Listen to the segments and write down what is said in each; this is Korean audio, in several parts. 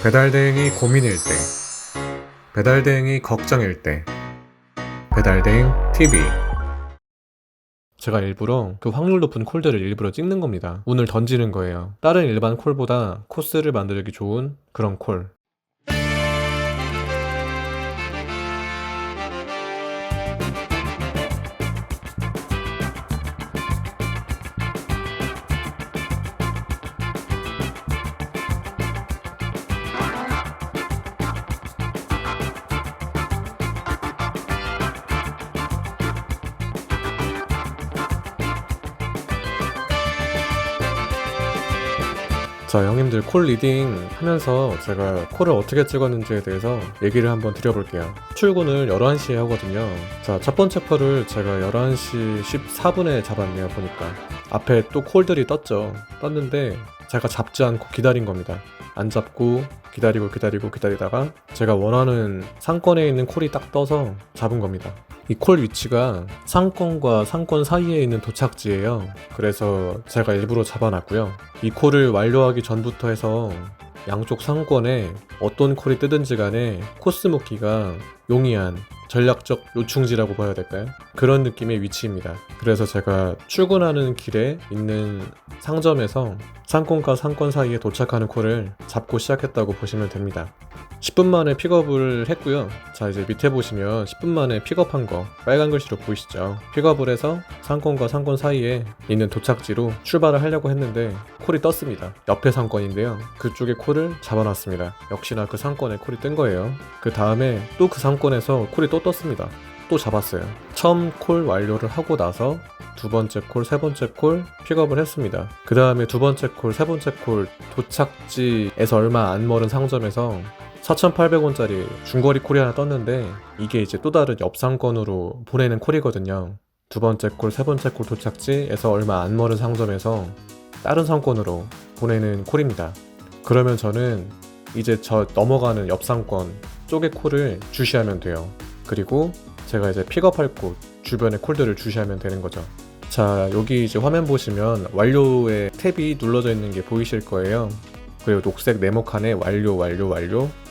배달대행이 고민일 때, 배달대행이 걱정일 때, 배달대행 TV. 제가 일부러 그 확률 높은 콜들을 일부러 찍는 겁니다. 운을 던지는 거예요. 다른 일반 콜보다 코스를 만들기 좋은 그런 콜. 자, 형님들 콜 리딩 하면서 제가 콜을 어떻게 찍었는지에 대해서 얘기를 한번 드려볼게요. 출근을 11시에 하거든요. 자, 첫 번째 콜을 제가 11시 14분에 잡았네요. 보니까 앞에 또 콜들이 떴는데 제가 잡지 않고 기다린 겁니다. 안 잡고 기다리다가 제가 원하는 상권에 있는 콜이 딱 떠서 잡은 겁니다. 이 콜 위치가 상권과 상권 사이에 있는 도착지예요. 그래서 제가 일부러 잡아놨고요. 이 콜을 완료하기 전부터 해서 양쪽 상권에 어떤 콜이 뜨든지 간에 코스 묶기가 용이한 전략적 요충지라고 봐야 될까요? 그런 느낌의 위치입니다. 그래서 제가 출근하는 길에 있는 상점에서 상권과 상권 사이에 도착하는 콜을 잡고 시작했다고 보시면 됩니다. 10분 만에 픽업을 했고요. 자, 이제 밑에 보시면 10분 만에 픽업한 거 빨간 글씨로 보이시죠? 픽업을 해서 상권과 상권 사이에 있는 도착지로 출발을 하려고 했는데 콜이 떴습니다. 옆에 상권인데요. 그쪽에 콜을 잡아놨습니다. 역시나 그 상권에 콜이 뜬 거예요. 그 다음에 또 그 상권에서 콜이 또 떴습니다. 또 잡았어요. 처음 콜 완료를 하고 나서 두 번째 콜, 세 번째 콜 픽업을 했습니다. 그 다음에 두 번째 콜, 세 번째 콜 도착지에서 얼마 안 멀은 상점에서 4,800원짜리 중거리 콜이 하나 떴는데 이게 이제 또 다른 옆 상권으로 보내는 콜이거든요. 두 번째 콜, 세 번째 콜 도착지에서 얼마 안 멀은 상점에서 다른 상권으로 보내는 콜입니다. 그러면 저는 이제 저 넘어가는 옆 상권 쪽의 콜을 주시하면 돼요. 그리고 제가 이제 픽업할 곳 주변의 콜들을 주시하면 되는 거죠. 자, 여기 이제 화면 보시면 완료의 탭이 눌러져 있는 게 보이실 거예요. 그리고 녹색 네모칸에 완료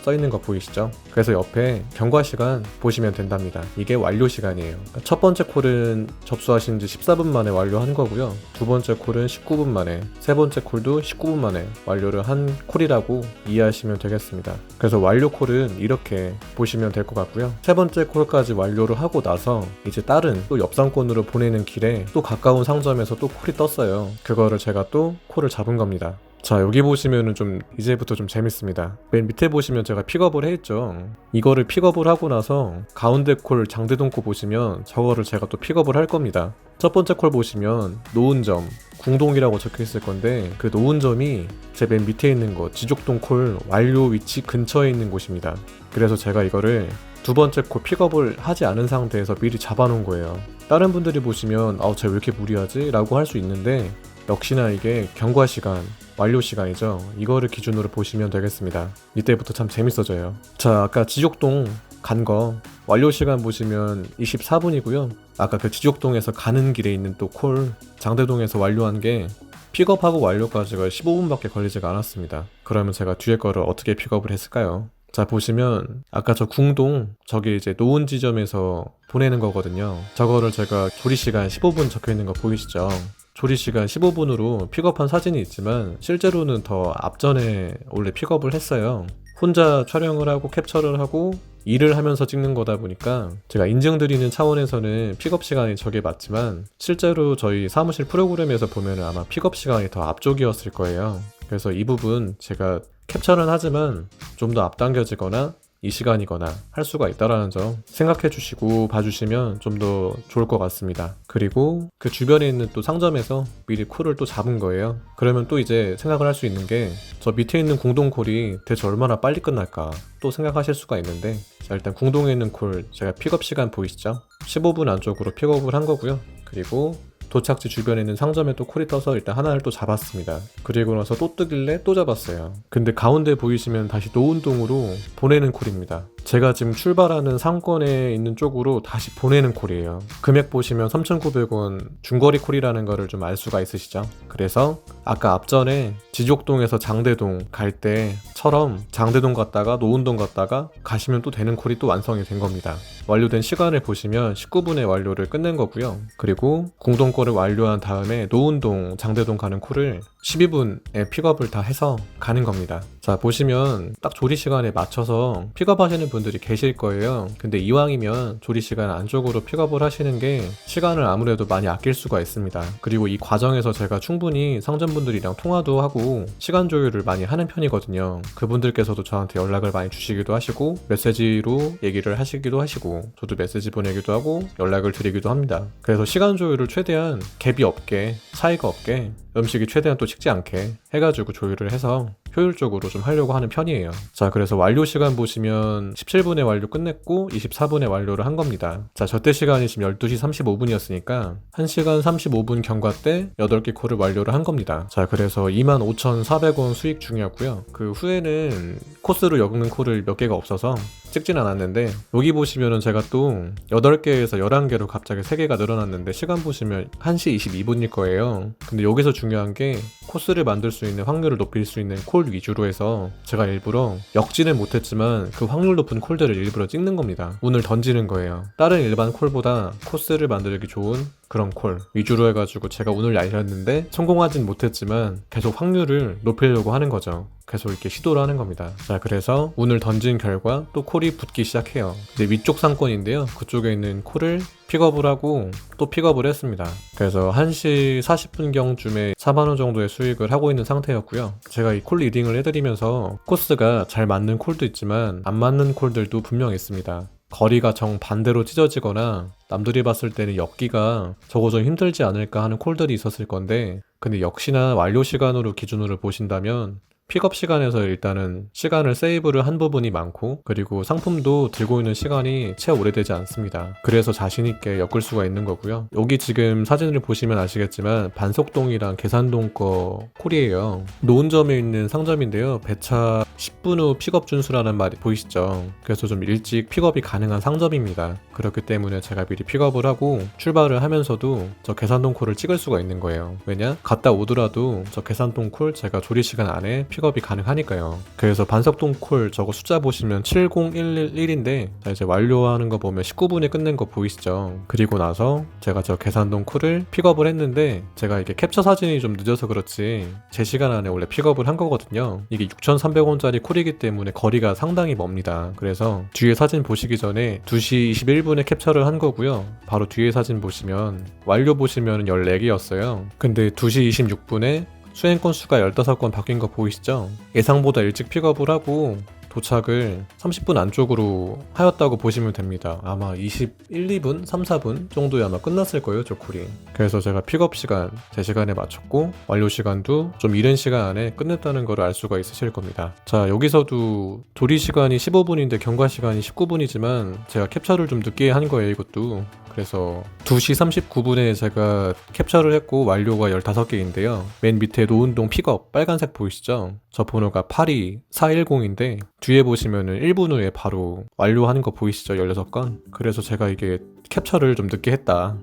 써 있는 거 보이시죠? 그래서 옆에 경과 시간 보시면 된답니다. 이게 완료 시간이에요. 첫 번째 콜은 접수하신 지 14분 만에 완료한 거고요. 두 번째 콜은 19분 만에, 세 번째 콜도 19분 만에 완료를 한 콜이라고 이해하시면 되겠습니다. 그래서 완료 콜은 이렇게 보시면 될 것 같고요. 세 번째 콜까지 완료를 하고 나서 이제 다른 또 옆 상권으로 보내는 길에 또 가까운 상점에서 또 콜이 떴어요. 그거를 제가 또 콜을 잡은 겁니다. 자, 여기 보시면은 이제부터 좀 재밌습니다. 맨 밑에 보시면 제가 픽업을 했죠. 이거를 픽업을 하고 나서 가운데 콜 장대동 거 보시면 저거를 제가 또 픽업을 할 겁니다. 첫 번째 콜 보시면 놓은 점, 궁동이라고 적혀 있을 건데 그 놓은 점이 제 맨 밑에 있는 거 지족동 콜 완료 위치 근처에 있는 곳입니다. 그래서 제가 이거를 두 번째 콜 픽업을 하지 않은 상태에서 미리 잡아놓은 거예요. 다른 분들이 보시면 쟤 왜 이렇게 무리하지? 라고 할 수 있는데 역시나 이게 경과 시간, 완료 시간이죠. 이거를 기준으로 보시면 되겠습니다. 이때부터 참 재밌어져요. 자, 아까 지족동 간 거 완료 시간 보시면 24분이고요. 아까 그 지족동에서 가는 길에 있는 또 콜 장대동에서 완료한 게 픽업하고 완료까지가 15분밖에 걸리지가 않았습니다. 그러면 제가 뒤에 거를 어떻게 픽업을 했을까요? 자, 보시면 아까 저 궁동 저기 이제 놓은 지점에서 보내는 거거든요. 저거를 제가 조리시간 15분 적혀있는 거 보이시죠? 조리시간 15분으로 픽업한 사진이 있지만 실제로는 더 앞전에 원래 픽업을 했어요. 혼자 촬영을 하고 캡처를 하고 일을 하면서 찍는 거다 보니까 제가 인증드리는 차원에서는 픽업 시간이 저게 맞지만 실제로 저희 사무실 프로그램에서 보면 아마 픽업 시간이 더 앞쪽이었을 거예요. 그래서 이 부분 제가 캡처는 하지만 좀 더 앞당겨지거나 이 시간이거나 할 수가 있다라는 점 생각해 주시고 봐주시면 좀 더 좋을 것 같습니다. 그리고 그 주변에 있는 또 상점에서 미리 콜을 또 잡은 거예요. 그러면 또 이제 생각을 할 수 있는 게 저 밑에 있는 궁동콜이 대체 얼마나 빨리 끝날까 또 생각하실 수가 있는데, 자, 일단 궁동에 있는 콜 제가 픽업 시간 보이시죠? 15분 안쪽으로 픽업을 한 거고요. 그리고 도착지 주변에 있는 상점에 또 콜이 떠서 일단 하나를 또 잡았습니다. 그리고 나서 또 뜨길래 또 잡았어요. 근데 가운데 보이시면 다시 노은동으로 보내는 콜입니다. 제가 지금 출발하는 상권에 있는 쪽으로 다시 보내는 콜이에요. 금액 보시면 3,900원 중거리 콜이라는 거를 좀 알 수가 있으시죠? 그래서 아까 앞전에 지족동에서 장대동 갈 때처럼 장대동 갔다가 노은동 갔다가 가시면 또 되는 콜이 또 완성이 된 겁니다. 완료된 시간을 보시면 19분에 완료를 끝낸 거고요. 그리고 궁동 콜을 완료한 다음에 노은동, 장대동 가는 콜을 12분에 픽업을 다 해서 가는 겁니다. 자, 보시면 딱 조리 시간에 맞춰서 픽업하시는 분들이 계실 거예요. 근데 이왕이면 조리 시간 안쪽으로 픽업을 하시는 게 시간을 아무래도 많이 아낄 수가 있습니다. 그리고 이 과정에서 제가 충분히 상점분들이랑 통화도 하고 시간 조율을 많이 하는 편이거든요. 그분들께서도 저한테 연락을 많이 주시기도 하시고 메시지로 얘기를 하시기도 하시고 저도 메시지 보내기도 하고 연락을 드리기도 합니다. 그래서 시간 조율을 최대한 갭이 없게, 차이가 없게, 음식이 최대한 또 식지 않게 해가지고 조율을 해서 효율적으로 좀 하려고 하는 편이에요. 자, 그래서 완료 시간 보시면 17분에 완료 끝냈고 24분에 완료를 한 겁니다. 자, 저때 시간이 지금 12시 35분이었으니까 1시간 35분 경과 때 8개 콜을 완료를 한 겁니다. 자, 그래서 25,400원 수익 중이었고요. 그 후에는 코스로 엮는 콜을 몇 개가 없어서 찍진 않았는데 여기 보시면은 제가 또 8개에서 11개로 갑자기 3개가 늘어났는데 시간 보시면 1시 22분일 거예요. 근데 여기서 중요한 게 코스를 만들 수 있는 확률을 높일 수 있는 콜 위주로 해서 제가 일부러 엮지는 못했지만 그 확률 높은 콜들을 일부러 찍는 겁니다. 운을 던지는 거예요. 다른 일반 콜보다 코스를 만들기 좋은 그런 콜 위주로 해가지고 제가 운을 날렸는데 성공하진 못했지만 계속 확률을 높이려고 하는 거죠. 계속 이렇게 시도를 하는 겁니다. 자, 그래서 운을 던진 결과 또 콜이 붙기 시작해요. 이제 위쪽 상권인데요. 그쪽에 있는 콜을 픽업을 하고 또 픽업을 했습니다. 그래서 1시 40분경쯤에 4만원 정도의 수익을 하고 있는 상태였고요. 제가 이 콜 리딩을 해드리면서 코스가 잘 맞는 콜도 있지만 안 맞는 콜들도 분명 있습니다. 거리가 정반대로 찢어지거나 남들이 봤을 때는 엮기가 저거 좀 힘들지 않을까 하는 콜들이 있었을 건데 근데 역시나 완료 시간으로 기준으로 보신다면 픽업 시간에서 일단은 시간을 세이브를 한 부분이 많고 그리고 상품도 들고 있는 시간이 채 오래되지 않습니다. 그래서 자신있게 엮을 수가 있는 거고요. 여기 지금 사진을 보시면 아시겠지만 반석동이랑 계산동 거 콜이에요. 노은점에 있는 상점인데요. 배차 10분 후 픽업 준수라는 말이 보이시죠? 그래서 좀 일찍 픽업이 가능한 상점입니다. 그렇기 때문에 제가 미리 픽업을 하고 출발을 하면서도 저 계산동 콜을 찍을 수가 있는 거예요. 왜냐? 갔다 오더라도 저 계산동 콜 제가 조리 시간 안에 픽업이 가능하니까요. 그래서 반석동 콜 저거 숫자 보시면 70111인데 이제 완료하는 거 보면 19분에 끝낸 거 보이시죠? 그리고 나서 제가 저 계산동 콜을 픽업을 했는데 제가 이게 캡처 사진이 좀 늦어서 그렇지 제 시간 안에 원래 픽업을 한 거거든요. 이게 6,300원짜리 콜이기 때문에 거리가 상당히 멉니다. 그래서 뒤에 사진 보시기 전에 2시 21분에 캡처를 한 거고요. 바로 뒤에 사진 보시면 완료 보시면 14개였어요. 근데 2시 26분에 수행 건수가 15건 바뀐 거 보이시죠? 예상보다 일찍 픽업을 하고 도착을 30분 안쪽으로 하였다고 보시면 됩니다. 아마 21, 2분, 3, 4분 정도에 아마 끝났을 거예요, 저 콜이. 그래서 제가 픽업 시간 제 시간에 맞췄고 완료 시간도 좀 이른 시간 안에 끝냈다는 걸 알 수가 있으실 겁니다. 자, 여기서도 조리 시간이 15분인데 경과 시간이 19분이지만 제가 캡처를 좀 늦게 한 거예요, 이것도. 그래서 2시 39분에 제가 캡처를 했고 완료가 15개인데요. 맨 밑에 노은동 픽업 빨간색 보이시죠? 저 번호가 82410인데 뒤에 보시면은 1분 후에 바로 완료하는 거 보이시죠? 16건? 그래서 제가 이게 캡처를 좀 늦게 했다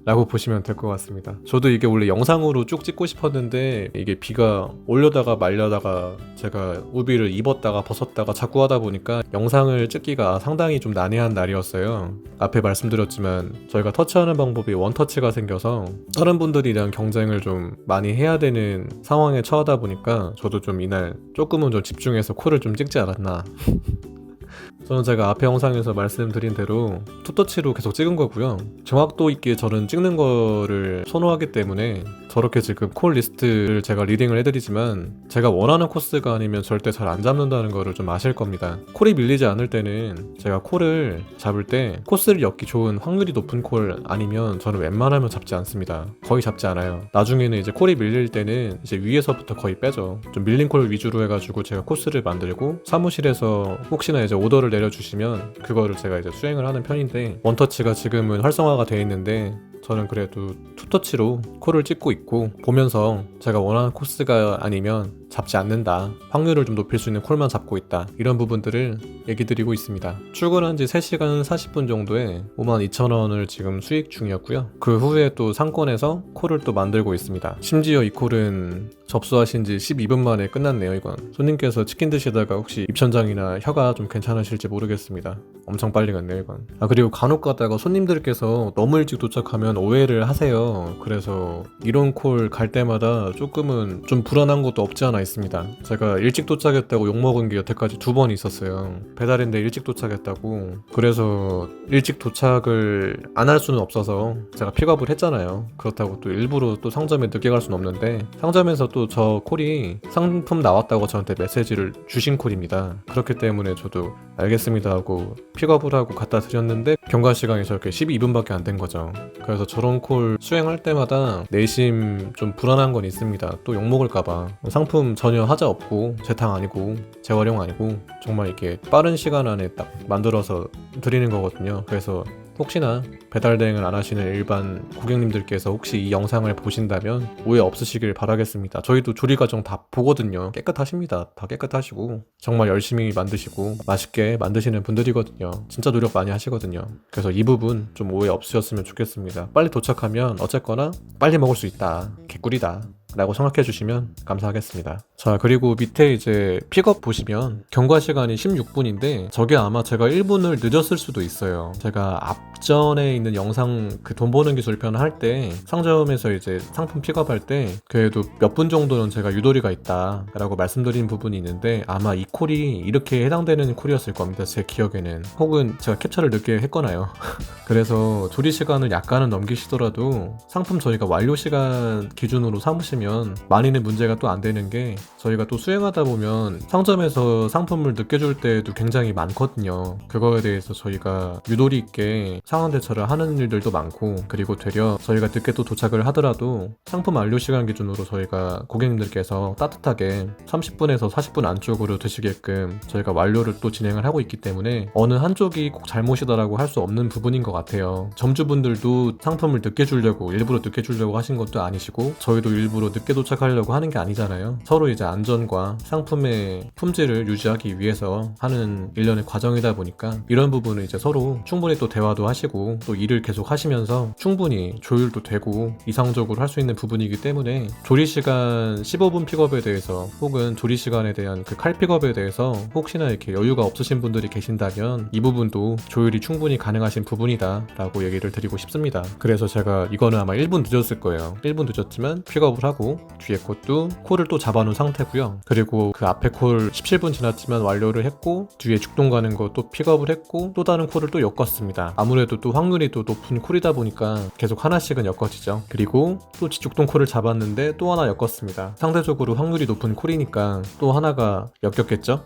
라고 보시면 될 것 같습니다. 저도 이게 원래 영상으로 쭉 찍고 싶었는데 이게 비가 올려다가 말려다가 제가 우비를 입었다가 벗었다가 자꾸 하다 보니까 영상을 찍기가 상당히 좀 난해한 날이었어요. 앞에 말씀드렸지만 저희가 터치하는 방법이 원터치가 생겨서 다른 분들이랑 경쟁을 좀 많이 해야 되는 상황에 처하다 보니까 저도 좀 이날 조금은 좀 집중해서 콜을 좀 찍지 않았나 저는 제가 앞에 영상에서 말씀드린 대로 투터치로 계속 찍은 거고요. 정확도 있게 저는 찍는 거를 선호하기 때문에 저렇게 지금 콜 리스트를 제가 리딩을 해드리지만 제가 원하는 코스가 아니면 절대 잘 안 잡는다는 거를 좀 아실 겁니다. 콜이 밀리지 않을 때는 제가 콜을 잡을 때 코스를 엮기 좋은 확률이 높은 콜 아니면 저는 웬만하면 잡지 않습니다. 거의 잡지 않아요. 나중에는 이제 콜이 밀릴 때는 이제 위에서부터 거의 빼죠. 좀 밀린 콜 위주로 해가지고 제가 코스를 만들고 사무실에서 혹시나 이제 오더를 내려주시면 그거를 제가 이제 수행을 하는 편인데 원터치가 지금은 활성화가 되어 있는데 저는 그래도 투터치로 콜을 찍고 있고 보면서 제가 원하는 코스가 아니면 잡지 않는다, 확률을 좀 높일 수 있는 콜만 잡고 있다, 이런 부분들을 얘기 드리고 있습니다. 출근한 지 3시간 40분 정도에 52,000원을 지금 수익 중이었고요. 그 후에 또 상권에서 콜을 또 만들고 있습니다. 심지어 이 콜은 접수하신 지 12분 만에 끝났네요. 이건 손님께서 치킨 드시다가 혹시 입천장이나 혀가 좀 괜찮으실지 모르겠습니다. 엄청 빨리 갔네요 이건. 그리고 간혹 가다가 손님들께서 너무 일찍 도착하면 오해를 하세요. 그래서 이런 콜 갈 때마다 조금은 좀 불안한 것도 없지 않아 있습니다. 제가 일찍 도착했다고 욕먹은 게 여태까지 2번 있었어요. 배달인데 일찍 도착했다고. 그래서 일찍 도착을 안 할 수는 없어서 제가 픽업을 했잖아요. 그렇다고 또 일부러 또 상점에 늦게 갈 수는 없는데, 상점에서 또 저 콜이 상품 나왔다고 저한테 메시지를 주신 콜입니다. 그렇기 때문에 저도 알겠습니다 하고 픽업을 하고 갖다 드렸는데 경과 시간이 저렇게 12분밖에 안 된 거죠. 그래서 저런 콜 수행할 때마다 내심 좀 불안한 건 있습니다. 또 욕먹을까봐. 상품 전혀 하자 없고 재탕 아니고 재활용 아니고 정말 이렇게 빠른 시간 안에 딱 만들어서 드리는 거거든요. 그래서 혹시나 배달 대행을 안 하시는 일반 고객님들께서 혹시 이 영상을 보신다면 오해 없으시길 바라겠습니다. 저희도 조리 과정 다 보거든요. 깨끗하십니다. 다 깨끗하시고 정말 열심히 만드시고 맛있게 만드시는 분들이거든요. 진짜 노력 많이 하시거든요. 그래서 이 부분 좀 오해 없으셨으면 좋겠습니다. 빨리 도착하면 어쨌거나 빨리 먹을 수 있다, 개꿀이다 라고 생각해 주시면 감사하겠습니다. 자, 그리고 밑에 이제 픽업 보시면 경과 시간이 16분인데 저게 아마 제가 1분을 늦었을 수도 있어요. 제가 앞전에 있는 영상 그 돈 버는 기술 편 할 때 상점에서 이제 상품 픽업할 때 그래도 몇 분 정도는 제가 유도리가 있다 라고 말씀드린 부분이 있는데, 아마 이 콜이 이렇게 해당되는 콜이었을 겁니다. 제 기억에는. 혹은 제가 캡처를 늦게 했거나요. 그래서 조리 시간을 약간은 넘기시더라도 상품 저희가 완료 시간 기준으로 삼으시면 많이는 문제가 또 안 되는 게, 저희가 또 수행하다 보면 상점에서 상품을 늦게 줄 때도 굉장히 많거든요. 그거에 대해서 저희가 유도리 있게 상황 대처를 하는 일들도 많고, 그리고 되려 저희가 늦게 또 도착을 하더라도 상품 완료 시간 기준으로 저희가 고객님들께서 따뜻하게 30분에서 40분 안쪽으로 드시게끔 저희가 완료를 또 진행을 하고 있기 때문에 어느 한쪽이 꼭 잘못이다라고 할 수 없는 부분인 것 같아요. 점주분들도 상품을 늦게 주려고 일부러 늦게 주려고 하신 것도 아니시고, 저희도 일부러 늦게 도착하려고 하는 게 아니잖아요. 서로 이제 안전과 상품의 품질을 유지하기 위해서 하는 일련의 과정이다 보니까 이런 부분은 이제 서로 충분히 또 대화도 하시고 또 일을 계속 하시면서 충분히 조율도 되고 이상적으로 할 수 있는 부분이기 때문에, 조리시간 15분 픽업에 대해서 혹은 조리시간에 대한 그 칼 픽업에 대해서 혹시나 이렇게 여유가 없으신 분들이 계신다면 이 부분도 조율이 충분히 가능하신 부분이다 라고 얘기를 드리고 싶습니다. 그래서 제가 이거는 아마 1분 늦었을 거예요. 1분 늦었지만 픽업을 하고 뒤에 콜도 콜을 또 잡아놓은 상태고요. 그리고 그 앞에 콜 17분 지났지만 완료를 했고, 뒤에 죽동 가는 거 또 픽업을 했고, 또 다른 콜을 또 엮었습니다. 아무래도 또 확률이 또 높은 콜이다 보니까 계속 하나씩은 엮어지죠. 그리고 또 죽동 콜을 잡았는데 또 하나 엮었습니다. 상대적으로 확률이 높은 콜이니까 또 하나가 엮였겠죠?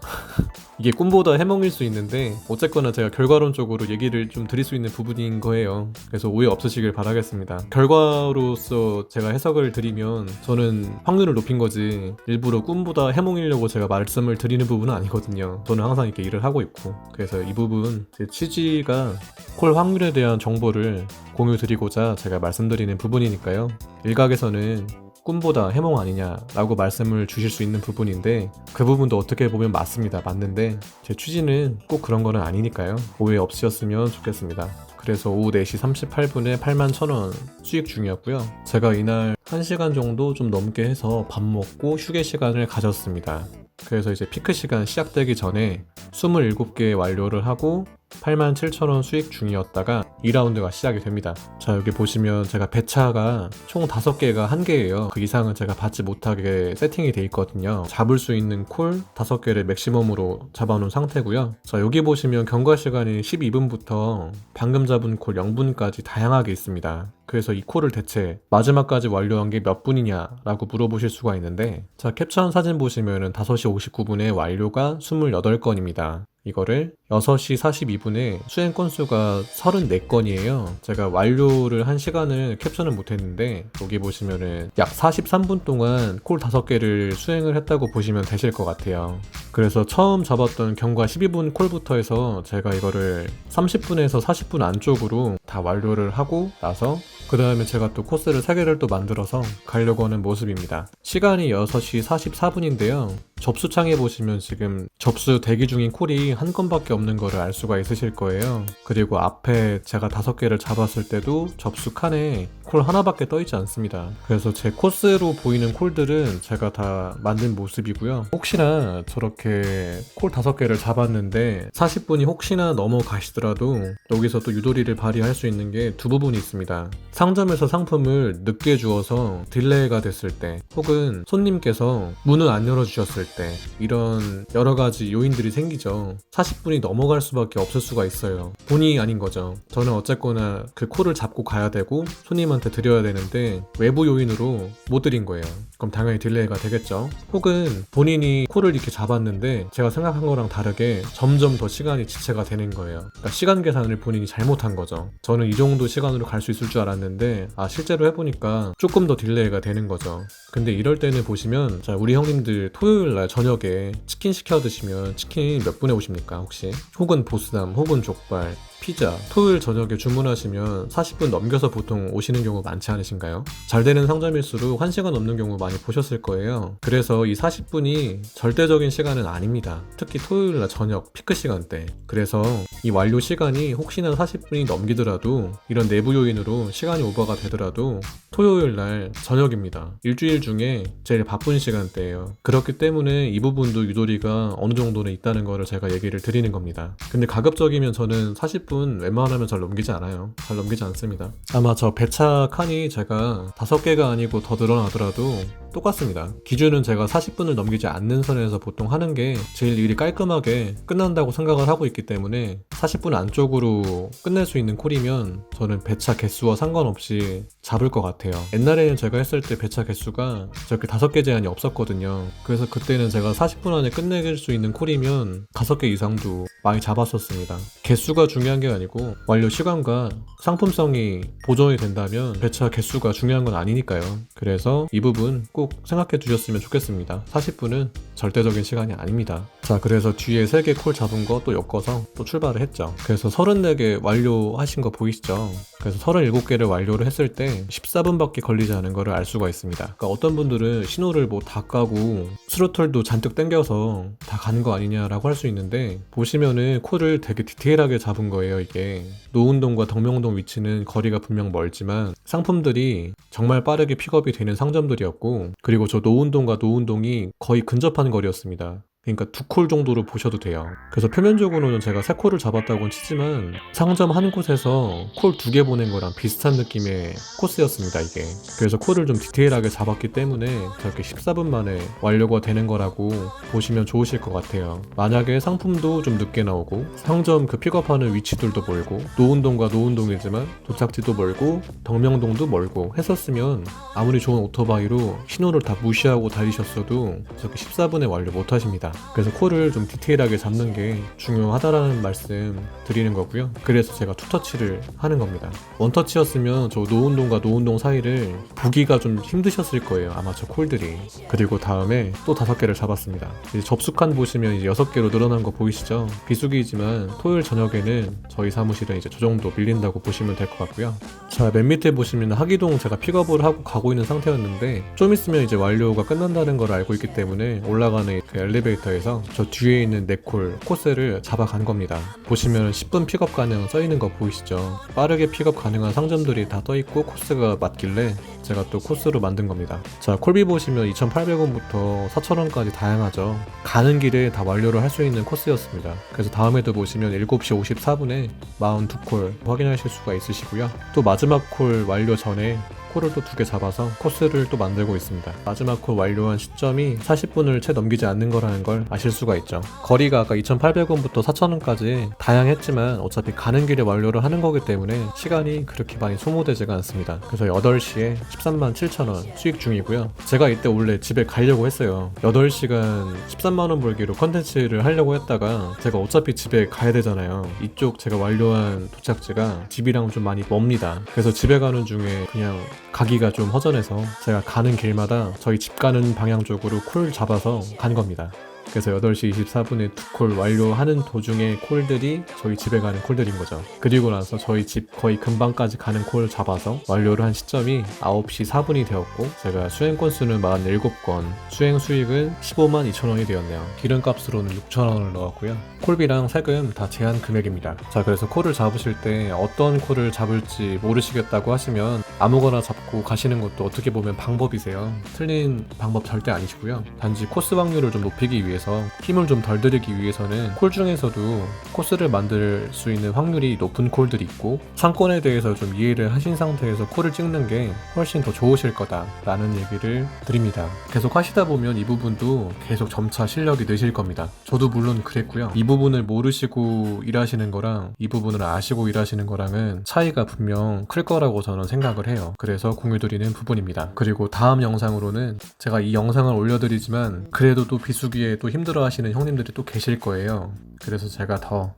이게 꿈보다 해몽일 수 있는데 어쨌거나 제가 결과론적으로 얘기를 좀 드릴 수 있는 부분인 거예요. 그래서 오해 없으시길 바라겠습니다. 결과로서 제가 해석을 드리면 저는 확률을 높인 거지 일부러 꿈보다 해몽이려고 제가 말씀을 드리는 부분은 아니거든요. 저는 항상 이렇게 일을 하고 있고, 그래서 이 부분 제 취지가 콜 확률에 대한 정보를 공유 드리고자 제가 말씀드리는 부분이니까요. 일각에서는 꿈보다 해몽 아니냐라고 말씀을 주실 수 있는 부분인데, 그 부분도 어떻게 보면 맞습니다. 맞는데 제 취지는 꼭 그런 거는 아니니까요. 오해 없으셨으면 좋겠습니다. 그래서 오후 4시 38분에 81,000원 수익 중이었고요. 제가 이날 1시간 정도 좀 넘게 해서 밥 먹고 휴게 시간을 가졌습니다. 그래서 이제 피크 시간 시작되기 전에 27개 완료를 하고 87,000원 수익 중이었다가 2라운드가 시작이 됩니다. 자, 여기 보시면 제가 배차가 총 5개가 1개예요. 그 이상은 제가 받지 못하게 세팅이 돼 있거든요. 잡을 수 있는 콜 5개를 맥시멈으로 잡아놓은 상태고요. 자, 여기 보시면 경과 시간이 12분부터 방금 잡은 콜 0분까지 다양하게 있습니다. 그래서 이 콜을 대체 마지막까지 완료한 게 몇 분이냐 라고 물어보실 수가 있는데, 자, 캡처한 사진 보시면은 5시 59분에 완료가 28건입니다. 이거를 6시 42분에 수행 건수가 34건이에요. 제가 완료를 한 시간을 캡처는 못했는데 여기 보시면은 약 43분 동안 콜 5개를 수행을 했다고 보시면 되실 것 같아요. 그래서 처음 잡았던 경과 12분 콜부터 해서 제가 이거를 30분에서 40분 안쪽으로 다 완료를 하고 나서 그 다음에 제가 또 코스를 3개를 또 만들어서 가려고 하는 모습입니다. 시간이 6시 44분인데요. 접수창에 보시면 지금 접수 대기 중인 콜이 한 건밖에 없는 거를 알 수가 있으실 거예요. 그리고 앞에 제가 5개를 잡았을 때도 접수 칸에 콜 하나밖에 떠 있지 않습니다. 그래서 제 코스로 보이는 콜들은 제가 다 만든 모습이고요. 혹시나 저렇게 콜 5개를 잡았는데 40분이 혹시나 넘어가시더라도 여기서 또 유도리를 발휘할 수 있는 게 두 부분이 있습니다. 상점에서 상품을 늦게 주어서 딜레이가 됐을 때, 혹은 손님께서 문을 안 열어주셨을 때, 이런 여러 가지 요인들이 생기죠. 40분이 넘어갈 수밖에 없을 수가 있어요. 본인이 아닌 거죠. 저는 어쨌거나 그 콜을 잡고 가야 되고 손님한테 드려야 되는데 외부 요인으로 못 드린 거예요. 그럼 당연히 딜레이가 되겠죠. 혹은 본인이 콜을 이렇게 잡았는데 제가 생각한 거랑 다르게 점점 더 시간이 지체가 되는 거예요. 그러니까 시간 계산을 본인이 잘못한 거죠. 저는 이 정도 시간으로 갈 수 있을 줄 알았는데 실제로 해보니까 조금 더 딜레이가 되는 거죠. 근데 이럴 때는 보시면, 자, 우리 형님들 토요일날 저녁에 치킨 시켜 드시면 치킨 몇 분에 오십니까 혹시? 혹은 보쌈, 혹은 족발, 피자, 토요일 저녁에 주문하시면 40분 넘겨서 보통 오시는 경우 많지 않으신가요? 잘 되는 상점일수록 1시간 넘는 경우 많이 보셨을 거예요. 그래서 이 40분이 절대적인 시간은 아닙니다. 특히 토요일날 저녁 피크 시간대. 그래서 이 완료 시간이 혹시나 40분이 넘기더라도, 이런 내부 요인으로 시간이 오버가 되더라도 토요일날 저녁입니다. 일주일 중에 제일 바쁜 시간대예요. 그렇기 때문에 이 부분도 유도리가 어느 정도는 있다는 거를 제가 얘기를 드리는 겁니다. 근데 가급적이면 저는 40분 웬만하면 잘 넘기지 않아요. 잘 넘기지 않습니다. 아마 저 배차 칸이 제가 5개가 아니고 더 늘어나더라도 똑같습니다. 기준은 제가 40분을 넘기지 않는 선에서 보통 하는 게 제일 일이 깔끔하게 끝난다고 생각을 하고 있기 때문에 40분 안쪽으로 끝낼 수 있는 콜이면 저는 배차 개수와 상관없이 잡을 것 같아요. 옛날에는 제가 했을 때 배차 개수가 저렇게 5개 제한이 없었거든요. 그래서 그때는 제가 40분 안에 끝낼 수 있는 콜이면 5개 이상도 많이 잡았었습니다. 개수가 중요한 게 아니고 완료 시간과 상품성이 보존이 된다면 배차 개수가 중요한 건 아니니까요. 그래서 이 부분 꼭 생각해 두셨으면 좋겠습니다. 40분은 절대적인 시간이 아닙니다. 자, 그래서 뒤에 3개 콜 잡은 거 또 엮어서 또 출발을 했죠. 그래서 34개 완료하신 거 보이시죠? 그래서 37개를 완료를 했을 때 14분밖에 걸리지 않은 거를 알 수가 있습니다. 그러니까 어떤 분들은 신호를 뭐 다 까고 스로틀도 잔뜩 당겨서 다 간 거 아니냐라고 할 수 있는데, 보시면은 콜을 되게 디테일하게 잡은 거예요. 이게 노은동과 덕명동 위치는 거리가 분명 멀지만 상품들이 정말 빠르게 픽업이 되는 상점들이었고, 그리고 저 노은동과 노은동이 거의 근접한 거리였습니다. 그러니까 2콜 정도로 보셔도 돼요. 그래서 표면적으로는 제가 3콜을 잡았다고는 치지만 상점 한 곳에서 콜 2개 보낸 거랑 비슷한 느낌의 코스였습니다, 이게. 그래서 콜을 좀 디테일하게 잡았기 때문에 저렇게 14분 만에 완료가 되는 거라고 보시면 좋으실 것 같아요. 만약에 상품도 좀 늦게 나오고 상점 그 픽업하는 위치들도 멀고, 노은동과 노은동이지만 도착지도 멀고 덕명동도 멀고 했었으면 아무리 좋은 오토바이로 신호를 다 무시하고 달리셨어도 저렇게 14분에 완료 못 하십니다. 그래서 콜을 좀 디테일하게 잡는 게 중요하다라는 말씀 드리는 거고요. 그래서 제가 투터치를 하는 겁니다. 원터치였으면 저 노은동과 노은동 사이를 보기가 좀 힘드셨을 거예요, 아마 저 콜들이. 그리고 다음에 또 5개를 잡았습니다. 이제 접수칸 보시면 이제 6개로 늘어난 거 보이시죠? 비수기이지만 토요일 저녁에는 저희 사무실은 이제 저 정도 밀린다고 보시면 될 것 같고요. 자, 맨 밑에 보시면 하기동 제가 픽업을 하고 가고 있는 상태였는데, 좀 있으면 이제 완료가 끝난다는 걸 알고 있기 때문에 올라가는 그 엘리베이터에서 저 뒤에 있는 4콜 코스를 잡아간 겁니다. 보시면 10분 픽업 가능 써있는 거 보이시죠? 빠르게 픽업 가능한 상점들이 다 떠있고 코스가 맞길래 제가 또 코스로 만든 겁니다. 자, 콜비 보시면 2,800원부터 4,000원까지 다양하죠. 가는 길에 다 완료를 할 수 있는 코스였습니다. 그래서 다음에도 보시면 7시 54분에 42콜 확인하실 수가 있으시고요. 또 마지막 콜 완료 전에 콜을 또 2개 잡아서 코스를 또 만들고 있습니다. 마지막 콜 완료한 시점이 40분을 채 넘기지 않는 거라는 걸 아실 수가 있죠. 거리가 아까 2,800원부터 4,000원까지 다양했지만 어차피 가는 길에 완료를 하는 거기 때문에 시간이 그렇게 많이 소모되지가 않습니다. 그래서 8시에 13만 7천원 수익 중이고요. 제가 이때 원래 집에 가려고 했어요. 8시간 13만원 벌기로 컨텐츠를 하려고 했다가 제가 어차피 집에 가야 되잖아요. 이쪽 제가 완료한 도착지가 집이랑 좀 많이 멉니다. 그래서 집에 가는 중에 그냥 가기가 좀 허전해서 제가 가는 길마다 저희 집 가는 방향 쪽으로 콜 잡아서 간 겁니다. 그래서 8시 24분에 2콜 완료하는 도중에 콜들이 저희 집에 가는 콜들인 거죠. 그리고 나서 저희 집 거의 근방까지 가는 콜 잡아서 완료를 한 시점이 9시 4분이 되었고, 제가 수행 건수는 47건, 수행 수익은 15만 2천원이 되었네요. 기름값으로는 6천원을 넣었고요. 콜비랑 세금 다 제한 금액입니다. 자, 그래서 콜을 잡으실 때 어떤 콜을 잡을지 모르시겠다고 하시면 아무거나 잡고 가시는 것도 어떻게 보면 방법이세요. 틀린 방법 절대 아니시고요. 단지 코스 확률을 좀 높이기 위해서, 힘을 좀 덜 들이기 위해서는 콜 중에서도 코스를 만들 수 있는 확률이 높은 콜들이 있고, 상권에 대해서 좀 이해를 하신 상태에서 콜을 찍는 게 훨씬 더 좋으실 거다 라는 얘기를 드립니다. 계속 하시다 보면 이 부분도 계속 점차 실력이 느실 겁니다. 저도 물론 그랬고요. 이 부분을 모르시고 일하시는 거랑 이 부분을 아시고 일하시는 거랑은 차이가 분명 클 거라고 저는 생각을 해요. 그래서 공유드리는 부분입니다. 그리고 다음 영상으로는 제가 이 영상을 올려드리지만 그래도 또 비수기에 또 힘들어 하시는 형님들이 또 계실 거예요. 그래서 제가 더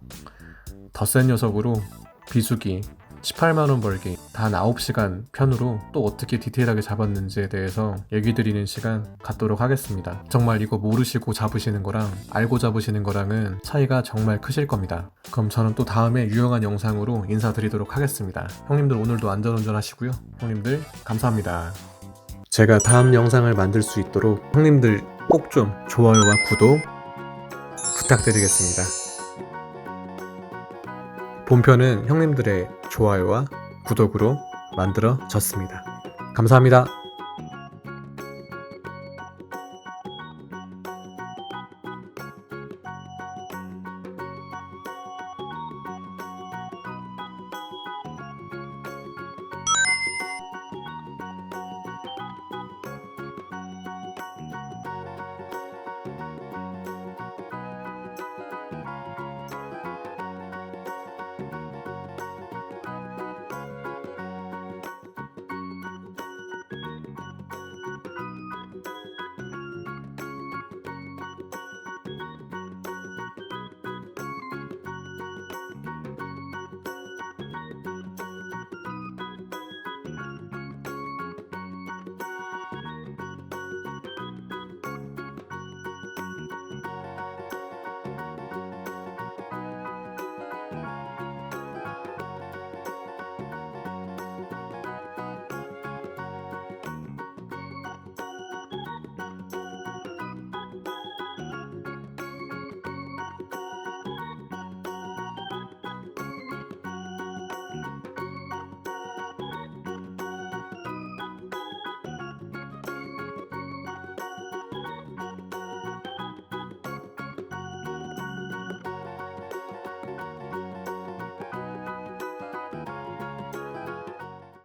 센 녀석으로 비수기 18만원 벌기 단 9시간 편으로 또 어떻게 디테일하게 잡았는지에 대해서 얘기 드리는 시간 갖도록 하겠습니다. 정말 이거 모르시고 잡으시는 거랑 알고 잡으시는 거랑은 차이가 정말 크실 겁니다. 그럼 저는 또 다음에 유용한 영상으로 인사드리도록 하겠습니다. 형님들 오늘도 안전운전 하시고요. 형님들 감사합니다. 제가 다음 영상을 만들 수 있도록 형님들 꼭 좀 좋아요와 구독 부탁드리겠습니다. 본편은 형님들의 좋아요와 구독으로 만들어졌습니다. 감사합니다.